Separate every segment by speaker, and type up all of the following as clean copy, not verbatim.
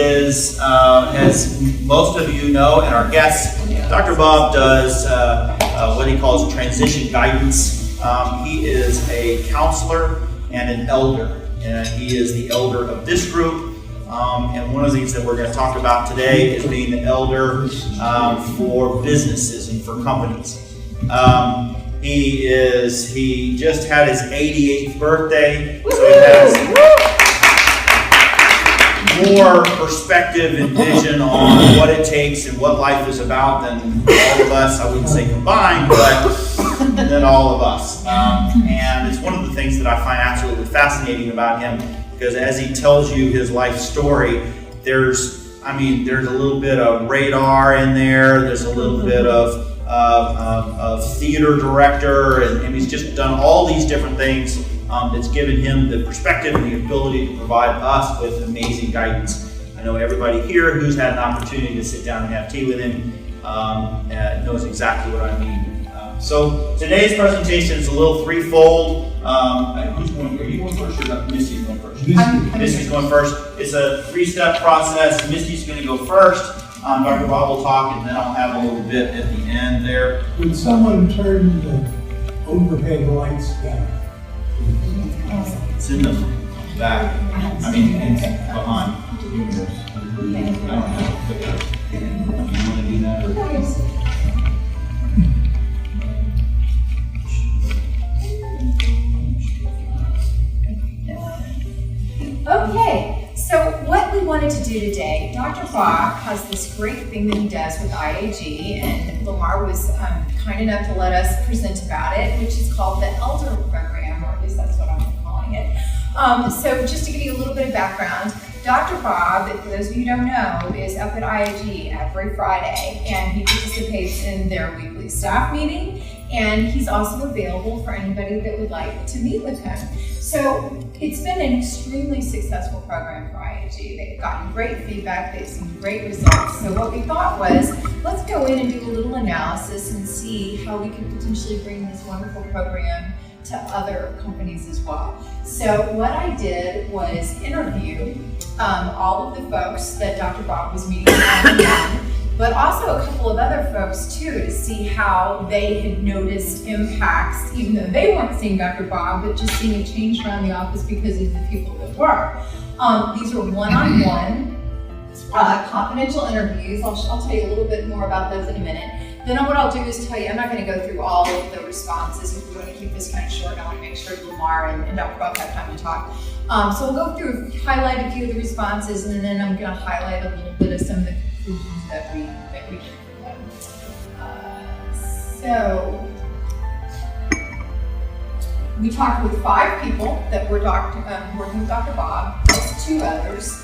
Speaker 1: is, as most of you know, and our guests, Dr. Bob does what he calls transition guidance. He is a counselor and an elder, and he is the elder of this group. And one of the things that we're going to talk about today is being the elder for businesses and for companies. He just had his 88th birthday, so he has more perspective and vision on what it takes and what life is about than all of us, I wouldn't say combined, but than all of us. And it's one of the things that I find absolutely fascinating about him, because as he tells you his life story, there's a little bit of radar in there's a little bit of theater director, and he's just done all these different things that's given him the perspective and the ability to provide us with amazing guidance. I know everybody here who's had an opportunity to sit down and have tea with him knows exactly what I mean. So today's presentation is a little threefold. Who's going? Are you going first or Misty's going first? Misty's going first. It's a three-step process. Misty's going to go first. Dr. Bob will talk, and then I'll have a little bit at the end there.
Speaker 2: Would someone turn the overhead lights down?
Speaker 1: It's in the back. It's behind. I don't know. You want to do that?
Speaker 3: Okay, so what we wanted to do today, Dr. Bob has this great thing that he does with IAG, and Lamar was kind enough to let us present about it, which is called the Elder Program, or at least that's what I'm calling it. So just to give you a little bit of background, Dr. Bob, for those of you who don't know, is up at IAG every Friday, and he participates in their weekly staff meeting, and he's also available for anybody that would like to meet with him. So it's been an extremely successful program for IAG. They've gotten great feedback, they've seen great results. So what we thought was, let's go in and do a little analysis and see how we can potentially bring this wonderful program to other companies as well. So what I did was interview all of the folks that Dr. Bob was meeting one-on-one, but also a couple of other folks too, to see how they had noticed impacts, even though they weren't seeing Dr. Bob, but just seeing a change around the office because of the people that were. These were one-on-one confidential interviews. I'll tell you a little bit more about those in a minute. Then what I'll do is tell you, I'm not going to go through all of the responses. If we want to keep this kind of short, I want to make sure Lamar and Dr. Bob have time to talk. So we'll go through, highlight a few of the responses, and then I'm going to highlight a little bit of some of the conclusions that we did from them. So we talked with 5 people that were working with Dr. Bob, plus 2 others.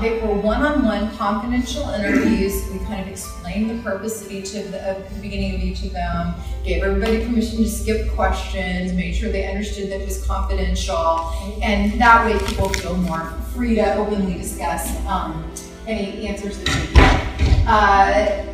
Speaker 3: They were one-on-one confidential interviews. We kind of explained the purpose of each of the beginning of each of them, gave everybody permission to skip questions, made sure they understood that it was confidential, and that way people feel more free to openly discuss any answers that they get.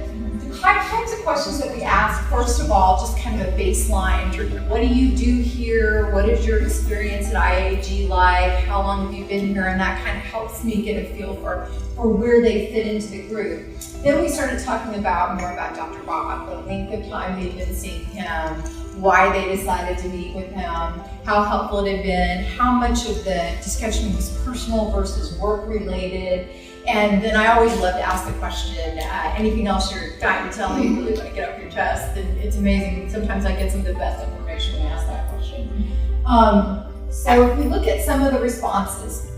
Speaker 3: The kinds of questions that we asked, first of all, just kind of a baseline. What do you do here? What is your experience at IAG like? How long have you been here? And that kind of helps me get a feel for where they fit into the group. Then we started talking more about Dr. Bob, the length of time they've been seeing him, why they decided to meet with him, how helpful it had been, how much of the discussion was personal versus work related. And then I always love to ask the question, anything else you're dying to tell me, you really want to get off your chest? And it's amazing. Sometimes I get some of the best information when I ask that question. So if we look at some of the responses,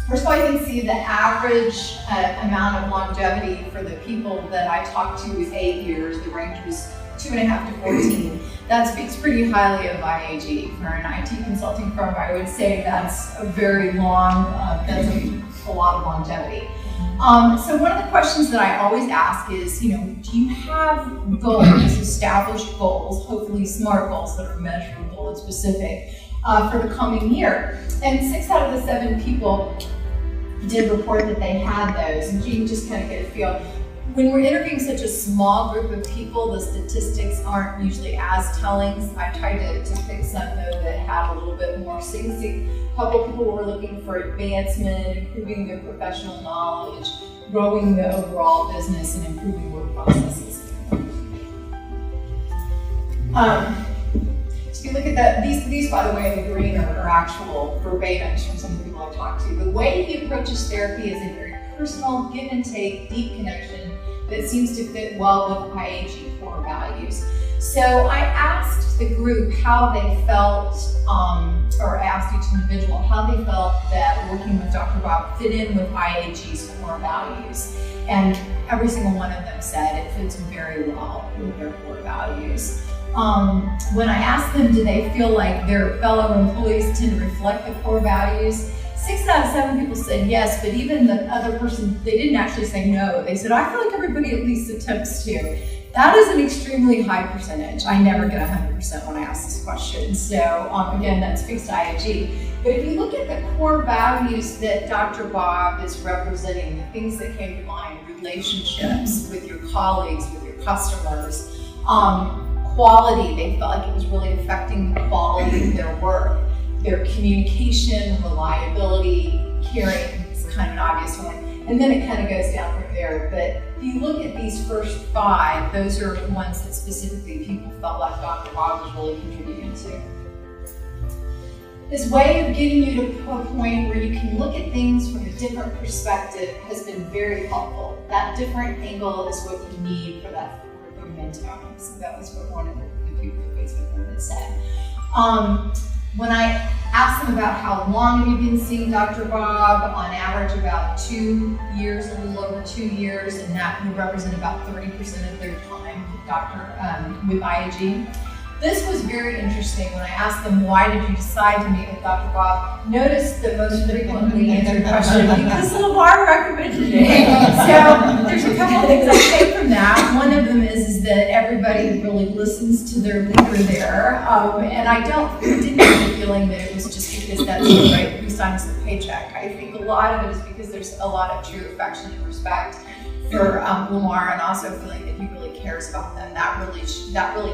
Speaker 3: first of all, you can see the average amount of longevity for the people that I talked to was 8 years. The range was 2.5 to 14. That speaks pretty highly of IAG. For an IT consulting firm, I would say that's a very long, that's a lot of longevity. So one of the questions that I always ask is, do you have goals, established goals, hopefully SMART goals that are measurable and specific for the coming year? And 6 out of the 7 people did report that they had those, and you can just kind of get a feel. When we're interviewing such a small group of people, the statistics aren't usually as telling. I tried to pick some though that had a little bit more. So you can see a couple people were looking for advancement, improving their professional knowledge, growing the overall business, and improving work processes. So if you look at that, these by the way, the green are actual verbatims from some of the people I talked to. The way he approaches therapy is a very personal, give and take, deep connection that seems to fit well with IAG core values. So I asked the group how they felt, or asked each individual how they felt that working with Dr. Bob fit in with IAG's core values. And every single one of them said it fits very well with their core values. When I asked them, do they feel like their fellow employees tend to reflect the core values? 6 out of 7 people said yes, but even the other person, they didn't actually say no. They said, I feel like everybody at least attempts to. That is an extremely high percentage. I never get 100% when I ask this question. So again, that speaks to IAG. But if you look at the core values that Dr. Bob is representing, the things that came to mind, relationships with your colleagues, with your customers, quality, they felt like it was really affecting the quality of their work. Their communication, reliability, caring is kind of an obvious one. And then it kind of goes down from there. But if you look at these first 5, those are the ones that specifically people felt like Dr. Bob was really contributing to. His way of getting you to a point where you can look at things from a different perspective has been very helpful. That different angle is what you need for that forward momentum. So that was what one of the people who faced with them had said. When I asked them about how long have you been seeing Dr. Bob, on average about 2 years, a little over 2 years, and that would represent about 30% of their time with IAG. This was very interesting when I asked them, why did you decide to meet with Dr. Bob? Notice the most frequently answered question, because Lamar recommended it. So there's a couple of things I take from that. One of them is that everybody really listens to their leader there. And I didn't get the feeling that it was just because that's the right who signs the paycheck. I think a lot of it is because there's a lot of true affection and respect for Lamar, and also feeling that he really cares about them. That really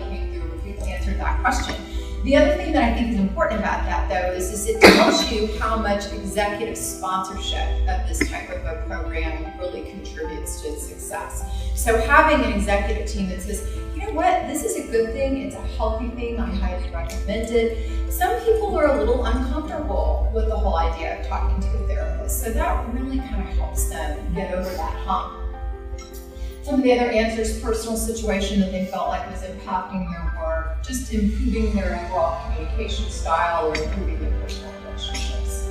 Speaker 3: came through when people answered that question. The other thing that I think is important about that, though, is it tells you how much executive sponsorship of this type of a program really contributes to its success. So having an executive team that says, you know what, this is a good thing, it's a healthy thing, I highly recommend it. Some people are a little uncomfortable with the whole idea of talking to a therapist, so that really kind of helps them get over that hump. Some of the other answers, personal situation that they felt like was impacting their work, just improving their overall communication style or improving their personal relationships.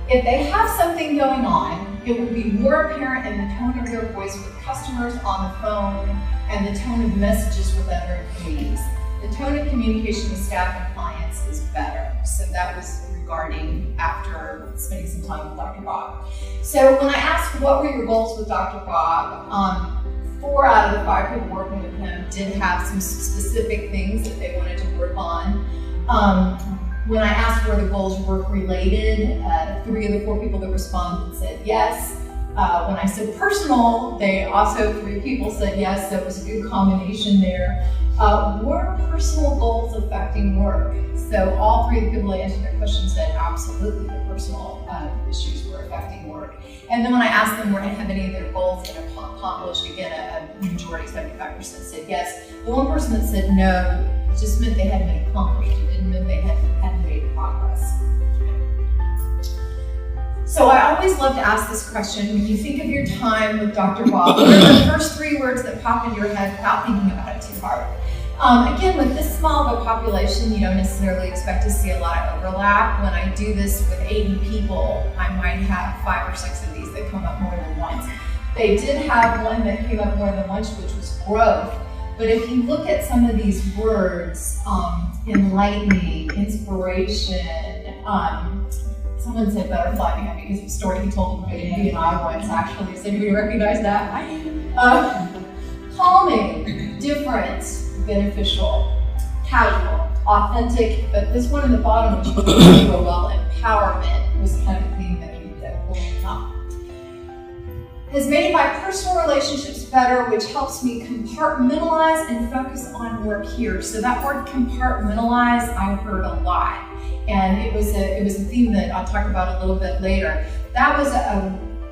Speaker 3: If they have something going on, it will be more apparent in the tone of their voice with customers on the phone and the tone of messages with other employees. The tone of communication with staff and clients is better. So that was regarding after spending some time with Dr. Bob. So when I asked what were your goals with Dr. Bob, 4 out of the 5 people working with him did have some specific things that they wanted to work on. When I asked where the goals were work related, 3 of the 4 people that responded said yes. When I said personal, 3 people said yes, so it was a good combination there. Were personal goals affecting work? So all 3 of the people that answered their question said absolutely the personal issues were affecting work. And then when I asked them have any of their goals been accomplished, again, a majority, 75% said yes. The one person that said no just meant they hadn't been accomplished. It didn't mean they hadn't made progress. So I always love to ask this question. When you think of your time with Dr. Bob, what are the first 3 words that pop into your head without thinking about it too hard? Again, with this small of a population, you don't necessarily expect to see a lot of overlap. When I do this with 80 people, I might have 5 or 6 of these that come up more than once. They did have one that came up more than once, which was growth. But if you look at some of these words, enlightening, inspiration, someone said butterfly behind me because of a story he told me in B&I once, actually. Does anybody recognize that? Calming, different, beneficial, casual, authentic, but this one in the bottom, which you can go well, empowerment, was kind of the theme that we pulled up. has made my personal relationships better, which helps me compartmentalize and focus on work here. So that word compartmentalize, I heard a lot. And it was a theme that I'll talk about a little bit later. That was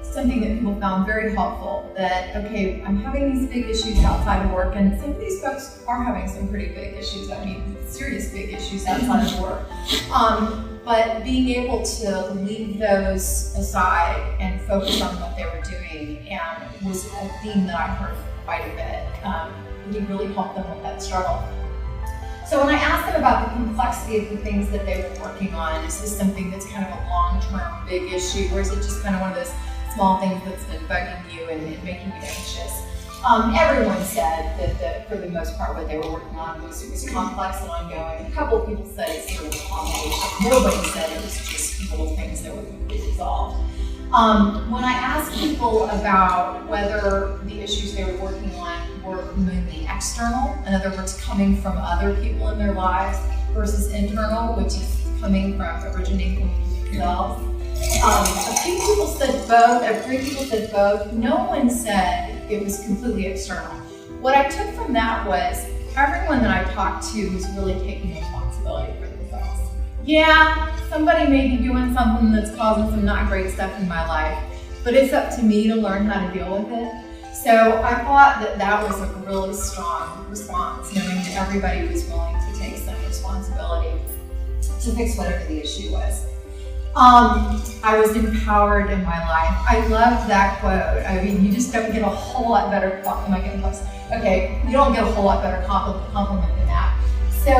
Speaker 3: something that people found very helpful, that, okay, I'm having these big issues outside of work, and some of these folks are having some pretty big issues, I mean, serious big issues outside of work. But being able to leave those aside and focus on what they were doing and was a theme that I heard quite a bit. It really helped them with that struggle. So when I asked them about the complexity of the things that they were working on, is this something that's kind of a long-term big issue, or is it just kind of one of those small things that's been bugging you and making you anxious? Everyone said that for the most part what they were working on was complex and ongoing. A couple of people said it's sort of a combination. Nobody said it was just little things that were completely resolved. When I asked people about whether the issues they were working on were mainly external, in other words, coming from other people in their lives, versus internal, which is originating from themselves. A few people said both, 3 people said both. No one said it was completely external. What I took from that was everyone that I talked to was really taking responsibility for themselves. Yeah, somebody may be doing something that's causing some not great stuff in my life, but it's up to me to learn how to deal with it. So I thought that was a really strong response, knowing that everybody was willing to take some responsibility to fix whatever the issue was. I was empowered in my life. I love that quote. I mean, you just don't get a whole lot better, am I getting close? Okay, you don't get a whole lot better compliment than that. So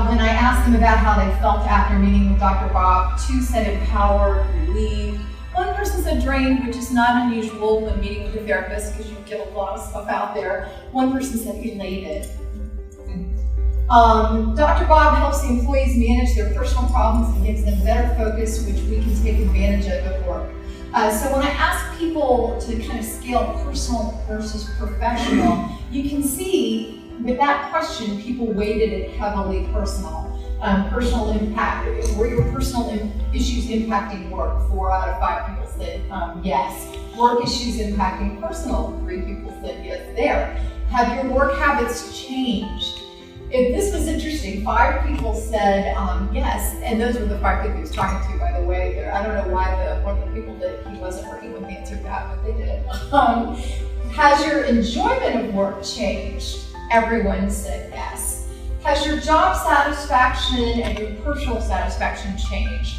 Speaker 3: when I asked them about how they felt after meeting with Dr. Bob, 2 said empowered, relieved. 1 person said drained, which is not unusual when meeting with a therapist because you get a lot of stuff out there. 1 person said elated. Dr. Bob helps the employees manage their personal problems and gives them better focus, which we can take advantage of at work. So when I ask people to kind of scale personal versus professional, you can see with that question, people weighted it heavily personal. Personal impact, were your personal issues impacting work? 4 out of 5 people said yes. Work issues impacting personal, 3 people said yes there. Have your work habits changed? This was interesting. 5 people said yes, and those were the 5 people he was talking to, by the way. I don't know why one of the people that he wasn't working with answered that, but they did. Has your enjoyment of work changed? Everyone said yes. Has your job satisfaction and your personal satisfaction changed?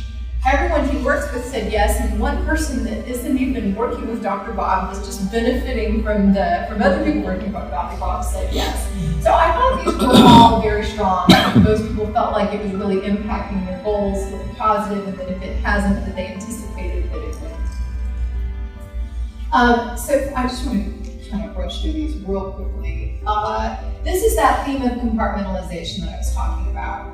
Speaker 3: Everyone he works with said yes, and 1 person that isn't even working with Dr. Bob, was just benefiting from other people working with Dr. Bob, said yes. So I thought these were all very strong. Most people felt like it was really impacting their goals, looking positive, and that if it hasn't, that they anticipated that it would. So I just want to kind of rush through these real quickly. This is that theme of compartmentalization that I was talking about.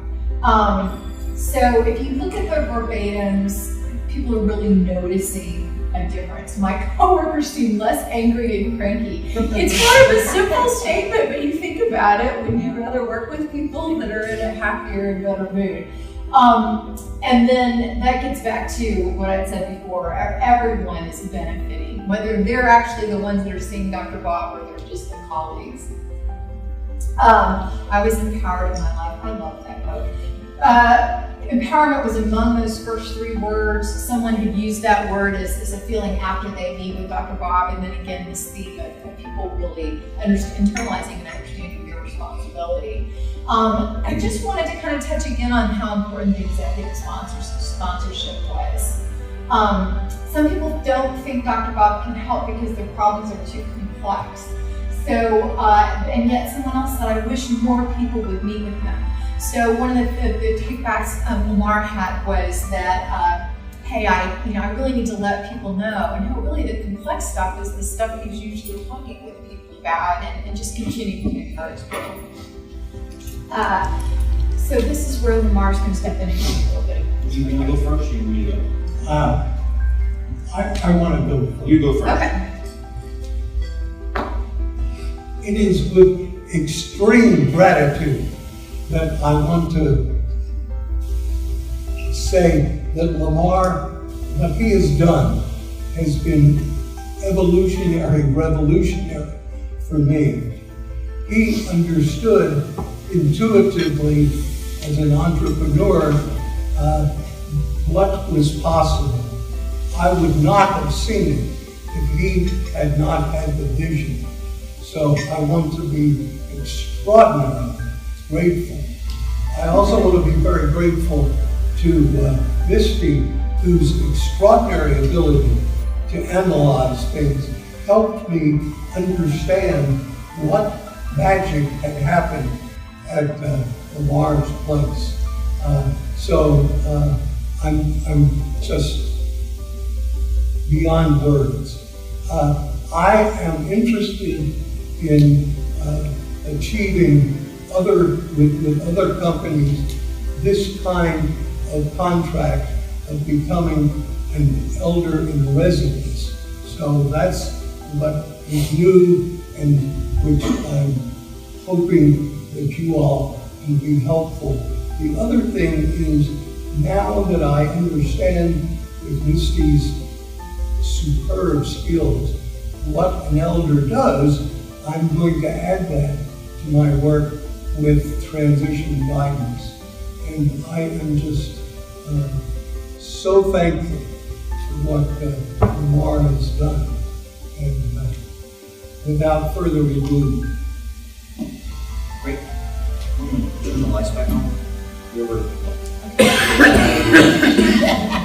Speaker 3: So if you look at the verbatims, people are really noticing a difference. My coworkers seem less angry and cranky. It's kind of a simple statement, but you think about it, would you rather work with people that are in a happier and better mood? And then that gets back to what I said before, everyone is benefiting, whether they're actually the ones that are seeing Dr. Bob or they're just the colleagues. I was empowered in my life. I love that quote. Empowerment was among those first 3 words. Someone had used that word as a feeling after they meet with Dr. Bob, and then again this theme of people really internalizing and understanding their responsibility. I just wanted to kind of touch again on how important the executive sponsorship was. Some people don't think Dr. Bob can help because their problems are too complex. So, and yet someone else said, I wish more people would meet with him. So one of the takebacks Lamar had was that, hey, I really need to let people know. And how really the complex stuff is the stuff he's usually talking with people about and just continuing to encourage people. So this is where Lamar's going to step in and give a little bit of.
Speaker 4: You want to go first, or you want me to go?
Speaker 2: I want to go first.
Speaker 4: You go first.
Speaker 3: Okay.
Speaker 2: It is with extreme gratitude that I want to say that Lamar, what he has done has been revolutionary for me. He understood intuitively as an entrepreneur what was possible. I would not have seen it if he had not had the vision. So I want to be extraordinarily grateful. I also want to be very grateful to Misty, whose extraordinary ability to analyze things helped me understand what magic had happened at Lamar's place. I'm just beyond words. I am interested in achieving with other companies this kind of contract of becoming an elder in residence. So that's what is new and which I'm hoping that you all can be helpful. The other thing is, now that I understand with Misty's superb skills what an elder does, I'm going to add that to my work with transition guidance. And I am just so thankful for what Lamar has done. And without further ado,
Speaker 1: Great. Turn the lights back on.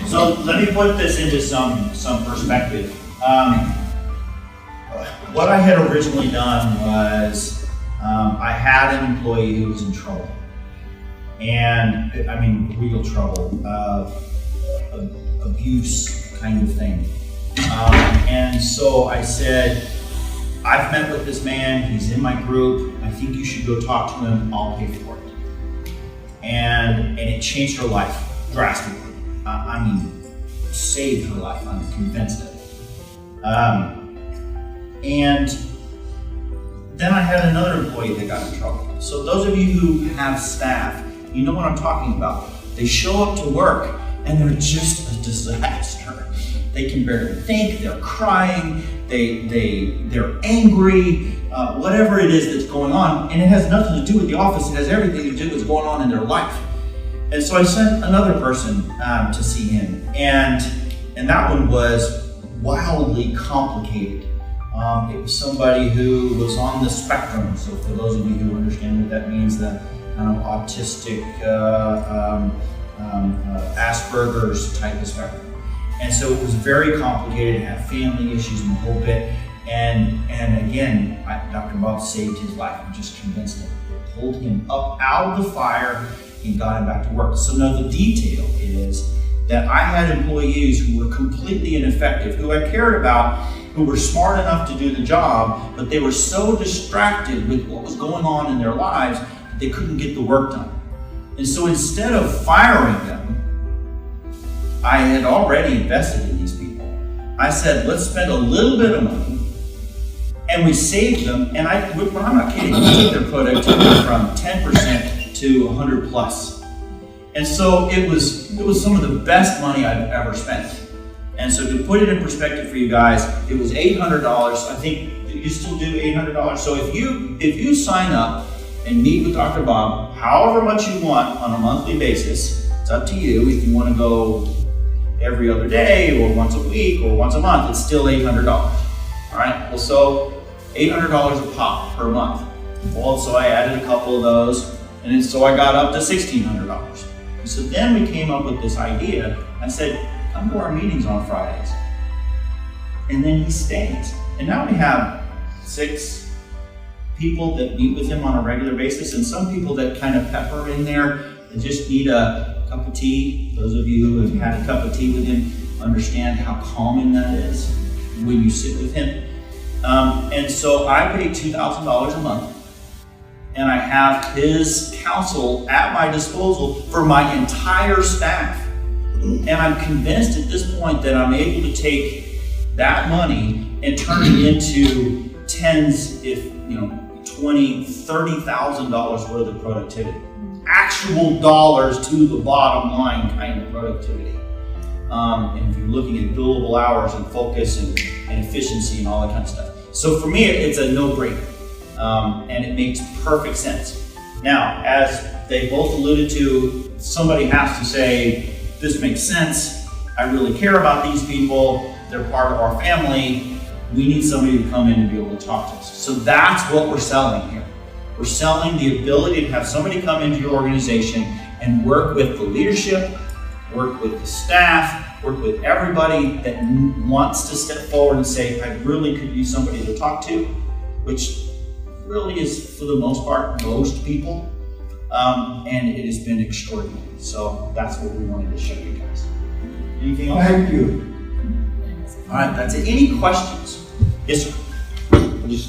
Speaker 1: So let me put this into some perspective. What I had originally done was I had an employee who was in trouble, and I mean real trouble, abuse kind of thing. And so I said, I've met with this man, he's in my group, I think you should go talk to him, I'll pay for it. And it changed her life drastically. I mean, saved her life, I'm convinced of it. And then I had another employee that got in trouble. So those of you who have staff, you know what I'm talking about. They show up to work and they're just a disaster. They can barely think, they're crying, they're angry, whatever it is that's going on, and it has nothing to do with the office, it has everything to do with what's going on in their life. And so I sent another person to see him, and that one was wildly complicated. It was somebody who was on the spectrum, so for those of you who understand what that means, the kind of autistic, Asperger's type of spectrum. And so it was very complicated, it had family issues and the whole bit. And again, Dr. Bob saved his life. I'm just convinced that it pulled him up out of the fire and got him back to work. So now the detail is that I had employees who were completely ineffective, who I cared about, who were smart enough to do the job, but they were so distracted with what was going on in their lives that they couldn't get the work done. And so instead of firing them, I had already invested in these people. I said, let's spend a little bit of money, and we saved them, and I'm not kidding, we took their productivity from 10% to 100 plus. And so it was some of the best money I've ever spent. And so to put it in perspective for you guys, it was $800. I think you still do $800. So if you sign up and meet with Dr. Bob, however much you want on a monthly basis, it's up to you. If you want to go every other day or once a week or once a month, it's still $800. All right, well, so $800 a pop per month. Well, so I added a couple of those, and so I got up to $1,600. And so then we came up with this idea. I said, come to our meetings on Fridays. And then he stays. And now we have 6 people that meet with him on a regular basis, and some people that kind of pepper in there and just need a cup of tea. Those of you who have had a cup of tea with him understand how calming that is when you sit with him. And so I pay $2,000 a month, and I have his counsel at my disposal for my entire staff. And I'm convinced at this point that I'm able to take that money and turn it into tens, if $20,000, $30,000 worth of productivity. Actual dollars to the bottom line kind of productivity. And if you're looking at billable hours and focus and efficiency and all that kind of stuff. So for me, it's a no-brainer. And it makes perfect sense. Now, as they both alluded to, somebody has to say, this makes sense. I really care about these people. They're part of our family. We need somebody to come in and be able to talk to us. So that's what we're selling here. We're selling the ability to have somebody come into your organization and work with the leadership, work with the staff, work with everybody that wants to step forward and say, I really could use somebody to talk to, which really is, for the most part, most people. And it has been extraordinary. So that's what we wanted to show you guys. Anything else?
Speaker 2: Thank you.
Speaker 1: All right, that's it. Any questions? Yes, sir.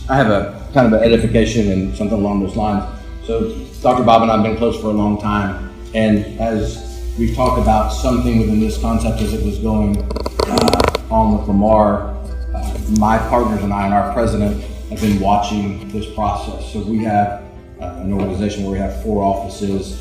Speaker 5: I have a kind of an edification and something along those lines. So Dr. Bob and I have been close for a long time, and as we've talked about something within this concept as it was going on with Lamar, my partners and I and our president have been watching this process. So we have an organization where we have 4 offices.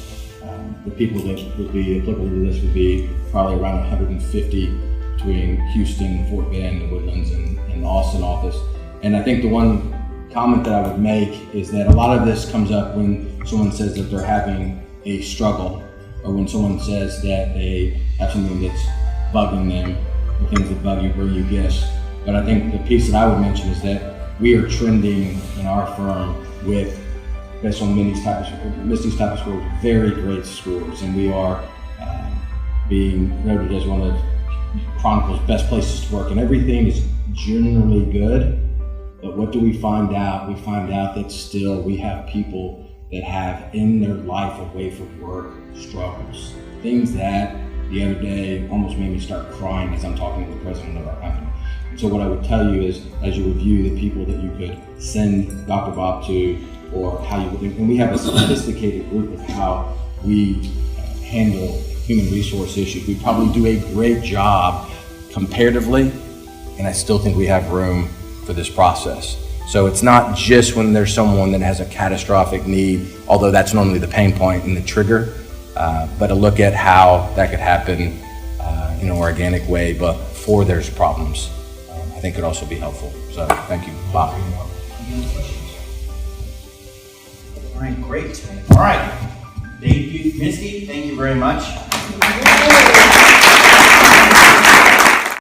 Speaker 5: The people that would be applicable to this would be probably around 150 between Houston, Fort Bend, the Woodlands, and the Austin office. And I think the one comment that I would make is that a lot of this comes up when someone says that they're having a struggle, or when someone says that they have something that's bugging them, or things that bug you, bring you gifts. But I think the piece that I would mention is that we are trending in our firm with, based on Misty's type of scores, very great scores, and we are being noted as one of Chronicle's best places to work, and everything is generally good. But what do we find out? We find out that still we have people that have in their life away from work struggles. Things that the other day almost made me start crying as I'm talking to the president of our company. And so what I would tell you is, as you review the people that you could send Dr. Bob to, or how you would, and we have a sophisticated group of how we handle human resource issues. We probably do a great job comparatively, and I still think we have room for this process. So it's not just when there's someone that has a catastrophic need, although that's normally the pain point and the trigger, but to look at how that could happen in an organic way, but before there's problems, I think could also be helpful. So thank you, Bob.
Speaker 1: All right, great. All right. Thank you, Misty. Thank you very much.